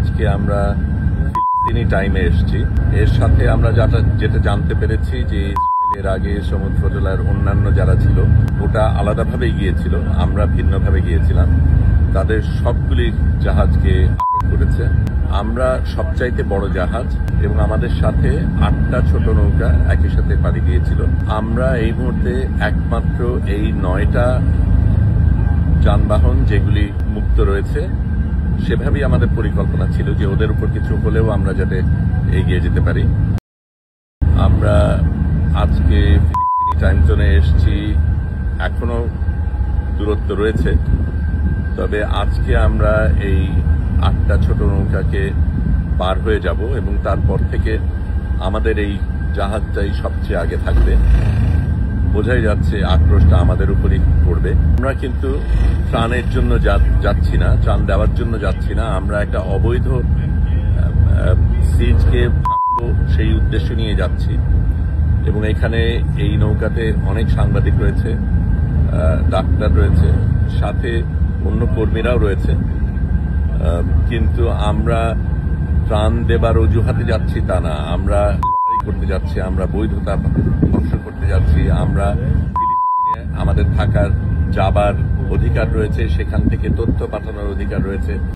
আজকে আমরা ফিলিস্তিনি টাইমে এসেছি। এর সাথে আমরা যেটা জানতে পেরেছি যে এর আগে সমুদ্র জেলার অন্যান্য যারা ছিল ওটা আলাদাভাবে গিয়েছিল, আমরা ভিন্নভাবে গিয়েছিলাম। তাদের সবগুলি জাহাজকে আটক করেছে। আমরা সবচাইতে বড় জাহাজ এবং আমাদের সাথে 8টা ছোট নৌকা একই সাথে পাড়ি দিয়েছিল। আমরা এই মুহূর্তে একমাত্র এই 9টা যানবাহন যেগুলি মুক্ত রয়েছে, সেভাবেই আমাদের পরিকল্পনা ছিল যে ওদের উপর কিছু হলেও আমরা যাতে এগিয়ে যেতে পারি। আমরা আজকে ফিলিস্তিনি টাইম জোনে এসেছি, এখনো দূরত্ব রয়েছে, তবে আজকে আমরা এই 8টা ছোট নৌকাকে পার হয়ে যাব এবং তারপর থেকে আমাদের এই জাহাজটাই সবচেয়ে আগে থাকবে। বোঝাই যাচ্ছে আক্রোশটা আমাদের উপরই পড়বে। আমরা কিন্তু ত্রাণের জন্য যাচ্ছি না, ত্রাণ দেওয়ার জন্য যাচ্ছি না। আমরা একটা অবৈধ সিজকে ভাঙব সেই উদ্দেশ্য নিয়ে যাচ্ছি এবং এখানে এই নৌকাতে অনেক সাংবাদিক রয়েছে, ডাক্তার রয়েছে, সাথে অন্য কর্মীরাও রয়েছে। কিন্তু আমরা ত্রাণ দেবার অজুহাতে যাচ্ছি তা না, আমরা লড়াই করতে যাচ্ছি, আমরা বৈধতা ধ্বংস করতে যাচ্ছি। আমরা ফিলিস্তিনে আমাদের থাকার যাবার অধিকার রয়েছে, সেখান থেকে তথ্য পাঠানোর অধিকার রয়েছে।